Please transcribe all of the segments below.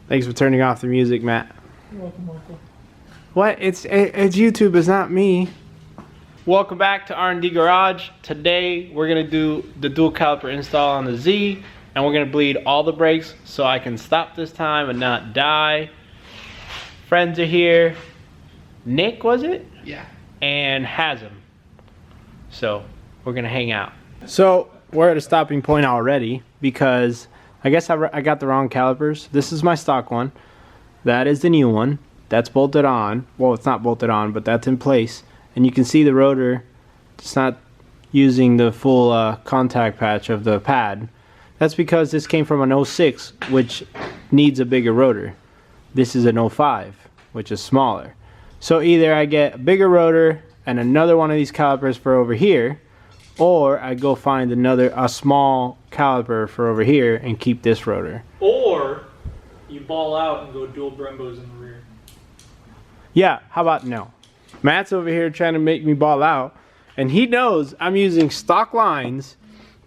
Thanks for turning off the music, Matt. You're welcome, Michael. What? It's YouTube. It's not me. Welcome back to R&D Garage. Today we're gonna do the dual caliper install on the Z, and we're gonna bleed all the brakes so I can stop this time and not die. Friends are here. Nick, was it? Yeah. And Hazem. So we're gonna hang out. So we're at a stopping point already because I guess I got the wrong calipers. This is my stock one. That is the new one. That's bolted on. Well, it's not bolted on, but that's in place. And you can see the rotor. It's not using the full contact patch of the pad. That's because this came from an 06, which needs a bigger rotor. This is an 05, which is smaller. So either I get a bigger rotor and another one of these calipers for over here, or I go find a small caliper for over here and keep this rotor. Or you ball out and go dual Brembos in the rear. Yeah, how about no? Matt's over here trying to make me ball out, and he knows I'm using stock lines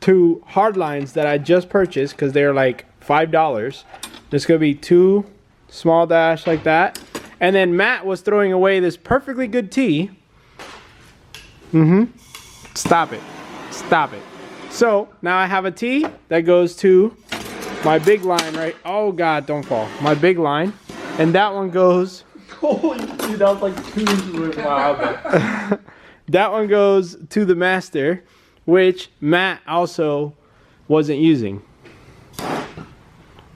to hard lines that I just purchased because they're like $5. There's gonna be 2 small dash like that, and then Matt was throwing away this perfectly good tee. Stop it. Stop it. So now I have a tee that goes to my big line, right? Oh God, don't fall. My big line, and that one goes. Holy dude, that was like 2 inches away from my outlet. That one goes to the master, which Matt also wasn't using.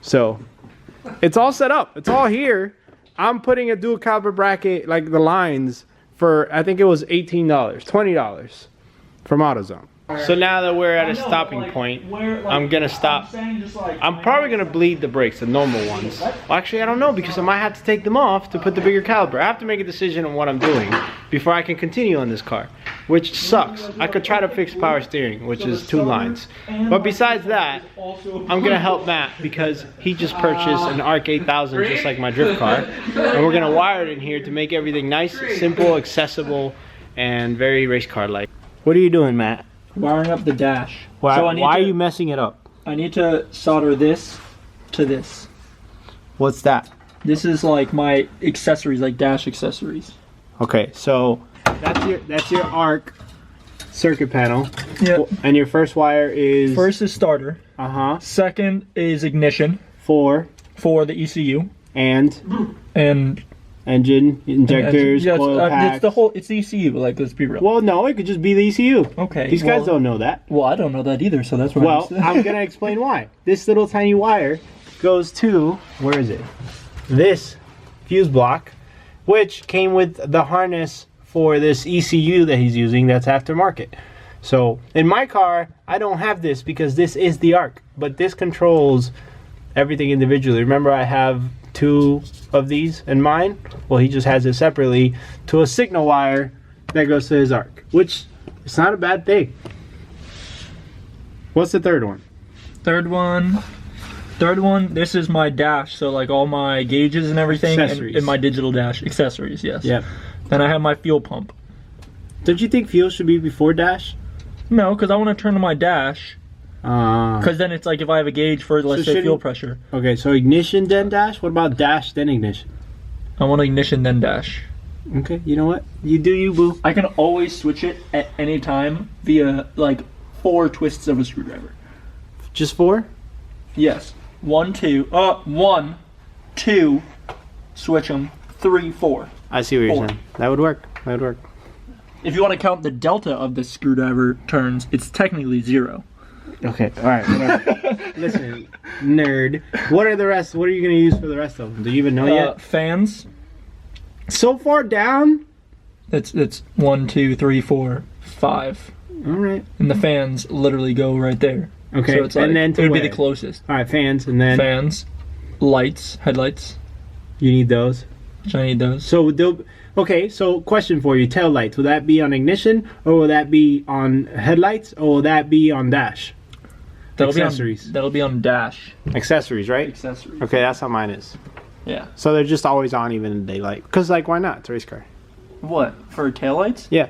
So it's all set up. It's all here. I'm putting a dual caliper bracket, like the lines, for I think it was $18, $20 from AutoZone. So now that we're at a stopping point, I'm gonna stop. I'm probably gonna bleed the brakes, the normal ones. Well, actually, I don't know because I might have to take them off to put the bigger caliper. I have to make a decision on what I'm doing before I can continue on this car, which sucks. I could try to fix power steering, which is 2 lines. But besides that, I'm gonna help Matt because he just purchased an ARC 8000 just like my drift car, and we're gonna wire it in here to make everything nice, simple, accessible, and very race car-like. What are you doing, Matt? Wiring up the dash. Why, So why are you messing it up? I need to solder this to this. What's that? This is like my accessories, like dash accessories. Okay, so that's your ARC circuit panel. Yep. And your first wire is First is starter. Second is ignition for the ECU. And And injectors, yeah, coil packs. it's the ECU, like, let's be real. Well, no, it could just be the ECU. Okay. These guys don't know that. Well, I don't know that either, so that's what I'm gonna explain why. This little tiny wire goes to, where is it? This fuse block, which came with the harness for this ECU that he's using that's aftermarket. So in my car, I don't have this because this is the ARC, but this controls everything individually. Remember, I have 2 of these in mine. Well, he just has it separately to a signal wire that goes to his ARC, which is not a bad thing. What's the third one? Third one, this is my dash, so like all my gauges and everything, and my digital dash accessories, yes. Yep. Then I have my fuel pump. Don't you think fuel should be before dash? No, because I want to turn on my dash. Because then it's like if I have a gauge for, let's say, fuel pressure. Okay, so ignition then dash? What about dash then ignition? I want ignition then dash. Okay, you know what? You do you, boo. I can always switch it at any time via like 4 twists of a screwdriver. Just 4? Yes. 1, 2. 1, 2. Switch them. 3, 4. I see what you're saying. That would work. That would work. If you want to count the delta of the screwdriver turns, it's technically 0. Okay, alright, whatever. Listen, nerd. What are the rest? What are you going to use for the rest of them? Do you even know yet? Fans. So far down? It's 1, 2, 3, 4, 5. Alright. And the fans literally go right there. Okay, so it's like, and then it would be the closest. Alright, fans, and then... Fans. Lights. Headlights. You need those? I need those. So they'll... Okay, so question for you. Tail lights. Will that be on ignition? Or will that be on headlights? Or will that be on dash? Accessories. That'll be on dash. Accessories, right? Accessories. Okay, that's how mine is. Yeah. So they're just always on even in daylight. Because, like, why not? It's a race car. What? For taillights? Yeah.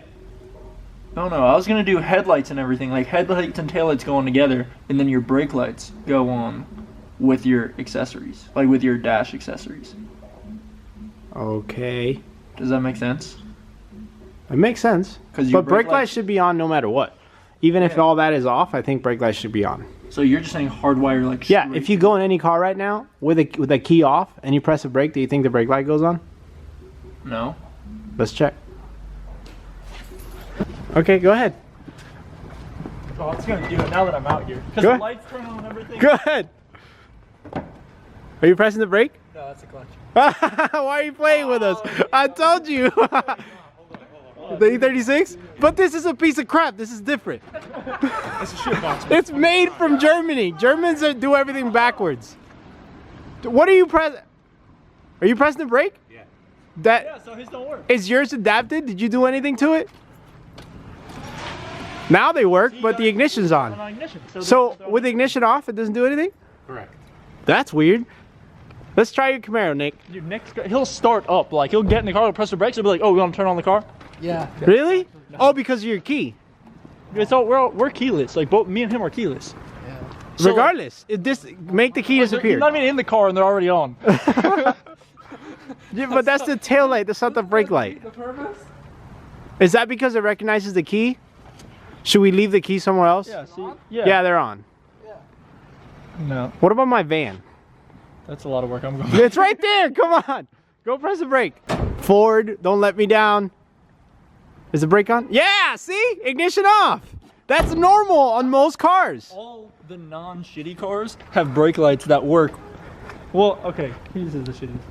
Oh no, I was going to do headlights and everything. Like, headlights and taillights go on together, and then your brake lights go on with your accessories, like with your dash accessories. Okay. Does that make sense? It makes sense. But brake lights should be on no matter what. Even if all that is off, I think brake lights should be on. So you're just saying hardwire like Yeah, straight. if you go in any car right now with a key off and you press a brake, do you think the brake light goes on? No. Let's check. Okay, go ahead. Oh, I'm just gonna do it now that I'm out here. Because Go the ahead. lights turn on and everything. Go ahead. Are you pressing the brake? No, that's a clutch. Why are you playing with us? I told you. The E36? But this is a piece of crap. This is different. That's a shit box. It's made from Germany. Germans do everything backwards. What are you pressing? Are you pressing the brake? Yeah. That So his don't work. is yours adapted? Did you do anything to it? Now they work, but the ignition's on. Ignition. So with the ignition off, it doesn't do anything? Correct. That's weird. Let's try your Camaro, Nick. Dude, Nick's, he'll start up. Like, he'll get in the car, he'll press the brakes, he'll be like, oh, we want to turn on the car? Yeah. Really? Oh, because of your key. It's all, we're keyless. Like, both me and him are keyless. So, Regardless, make the key They're disappear. not even in the car and they're already on. Yeah, but that's the tail light. That's not the brake light. Is that because it recognizes the key? Should we leave the key somewhere else? Yeah, see? Yeah, they're on. No, What about my van? that's a lot of work. I'm going. It's right there. Come on. Go press the brake. Ford, don't let me down. Is the brake on? Yeah, see? Ignition off. That's normal on most cars. All the non-shitty cars have brake lights that work. Well, okay, his is the shittiest.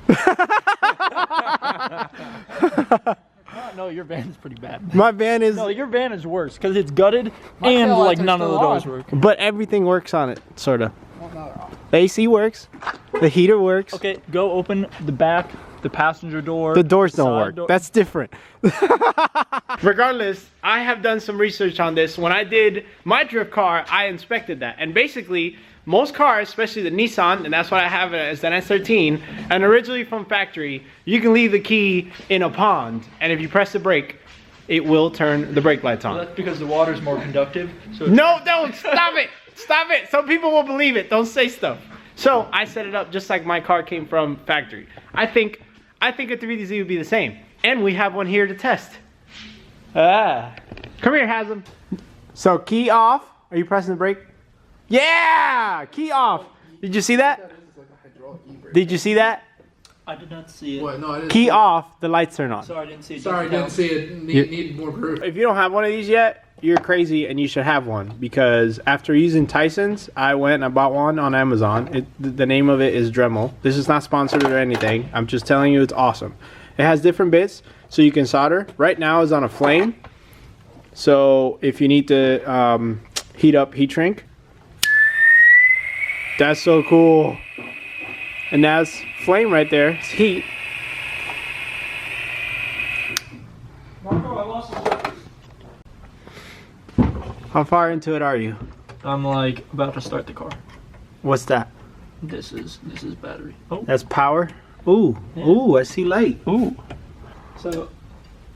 No, your van is pretty bad. My van is, No, your van is worse because it's gutted and like none of the doors work. but everything works on it, sort of. The AC works. The heater works. Okay, go open the back, the passenger door. The doors don't side work. door- That's different. Regardless, I have done some research on this. When I did my drift car, I inspected that. And basically, most cars, especially the Nissan, and that's what I have as an S13, and originally from factory, you can leave the key in a pond. And if you press the brake, it will turn the brake lights on. That's because the water's more conductive. So No, don't! Stop it! Stop it! Some people will believe it. Don't say stuff. So I set it up just like my car came from factory. I think a 3DZ would be the same. And we have one here to test. Come here, Hasm. So key off. Are you pressing the brake? Yeah! Key off. Did you see that? Did you see that? I did not see it. What? No, I didn't. Key off, the lights turn on. Sorry, I didn't see it. Sorry, I didn't see it. Need more proof. If you don't have one of these yet, you're crazy and you should have one, because after using Tyson's, I went and I bought one on Amazon. The name of it is Dremel. This is not sponsored or anything. I'm just telling you it's awesome. It has different bits so you can solder. Right now it's on a flame. So if you need to heat up heat shrink, that's so cool. And that's flame right there. It's heat. Marco, I lost the surface. How far into it are you? I'm like about to start the car. What's that? This is battery. Oh, That's power. Ooh, ooh, I see light. ooh. So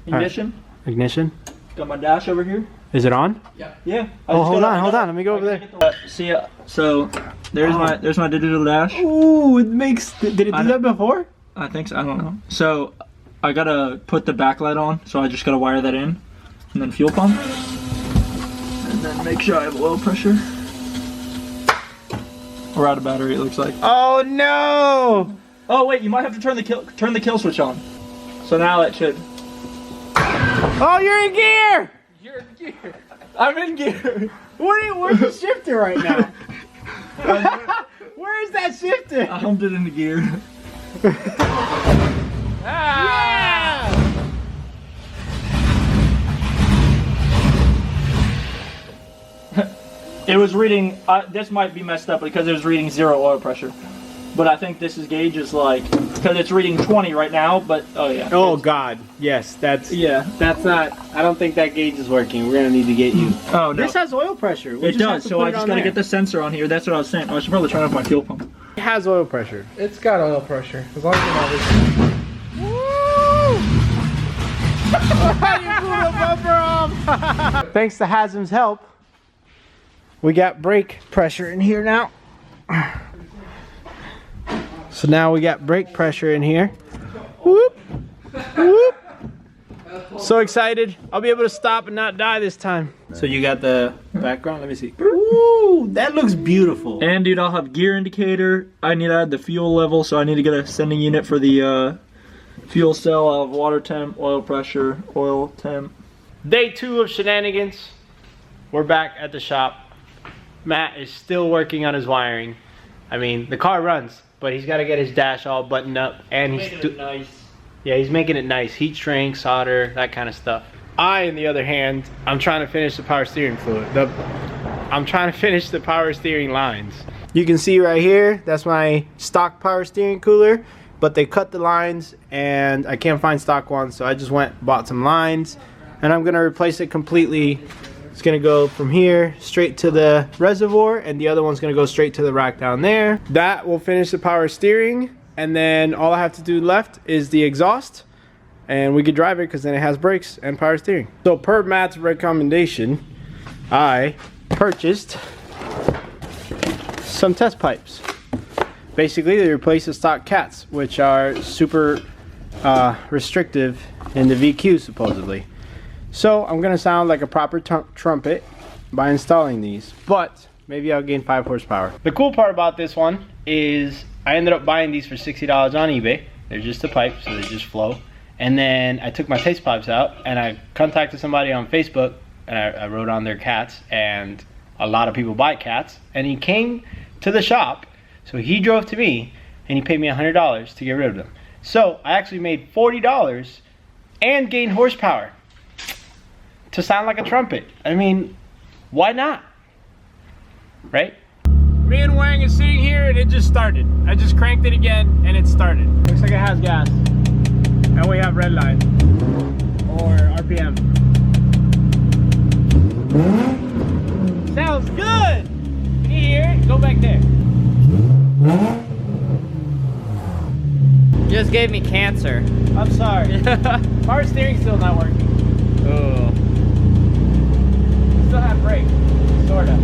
ignition. Ignition. Got my dash over here. Is it on? Yeah. Oh, hold on. Let me go over there. See, so there's my digital dash. Ooh, it makes. Did it do that before? I think so. I don't know. So I gotta put the backlight on. So I just gotta wire that in, and then fuel pump, and then make sure I have oil pressure. We're out of battery. It looks like. Oh no! Oh wait, you might have to turn the kill switch on. So now it should. Oh, you're in gear. You're in gear. I'm in gear. Where's the shifter right now? Where is that shifter? I humped it into gear. Yeah! It was reading. This might be messed up because it was reading 0 oil pressure. But I think this gauge is like, because it's reading 20 right now. But oh yeah. Oh God, yes, that's not. I don't think that gauge is working. We're gonna need to get you. Oh no. This has oil pressure. It does. So I just gotta get the sensor on here. That's what I was saying. I should probably turn off my fuel pump. It has oil pressure. It's got oil pressure. As long as you're not listening. You blew the bumper off. Thanks to Hasm's help, we got brake pressure in here now. So now we got brake pressure in here. Whoop, whoop. So excited. I'll be able to stop and not die this time. So you got the background? Let me see. Ooh, that looks beautiful. And dude, I'll have gear indicator. I need to add the fuel level, so I need to get a sending unit for the fuel cell. I'll have water temp, oil pressure, oil temp. Day 2 of shenanigans. We're back at the shop. Matt is still working on his wiring. I mean, the car runs, but he's got to get his dash all buttoned up, and he's nice. Yeah, he's making it nice. Heat shrink, solder, that kind of stuff. I, on the other hand, I'm trying to finish the power steering fluid. I'm trying to finish the power steering lines. You can see right here, that's my stock power steering cooler, but they cut the lines and I can't find stock ones, so I just bought some lines, and I'm gonna replace it completely. It's gonna go from here straight to the reservoir, and the other one's gonna go straight to the rack down there. That will finish the power steering. And then all I have to do left is the exhaust, and we could drive it because then it has brakes and power steering. So per Matt's recommendation, I purchased some test pipes. Basically, they replace the stock cats, which are super restrictive in the VQ supposedly. So I'm gonna sound like a proper trumpet by installing these, but maybe I'll gain 5 horsepower. The cool part about this one is I ended up buying these for $60 on eBay. They're just a pipe, so they just flow. And then I took my taste pipes out and I contacted somebody on Facebook, and I wrote on their cats, and a lot of people buy cats. And he came to the shop, so he drove to me and he paid me $100 to get rid of them. So I actually made $40 and gained horsepower to sound like a trumpet. I mean, why not? Right? Me and Wang is sitting here and it just started. I just cranked it again and it started. Looks like it has gas. And we have red line. Or RPM. Sounds good! Can you hear it? Go back there. Just gave me cancer. I'm sorry. Power steering's still not working. Ooh. Still have brakes. Sorta.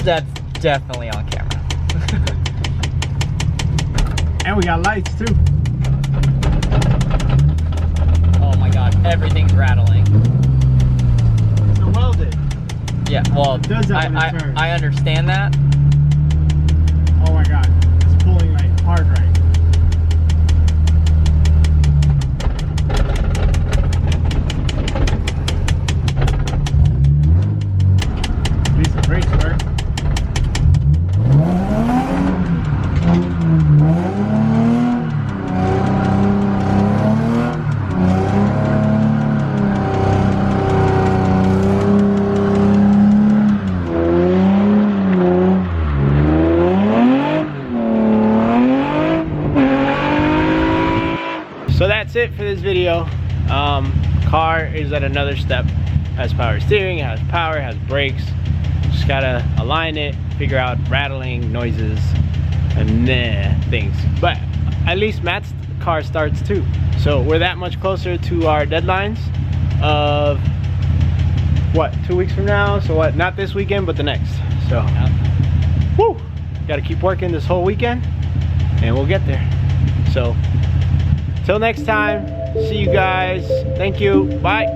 That's definitely on camera. And we got lights too. Oh my god, everything's rattling. It's welded. Yeah, well, It does that when it turns. I understand that. Oh my god, it's pulling like hard right. At least the brakes work. So that's it for this video. Car is at another step. Has power steering, it has power, it has brakes. Just gotta align it, figure out rattling, noises, and things. But at least Matt's car starts too. So we're that much closer to our deadlines of what, 2 weeks from now? So what, not this weekend, but the next. So, woo! Gotta keep working this whole weekend and we'll get there. So, till next time, see you guys. Thank you. Bye.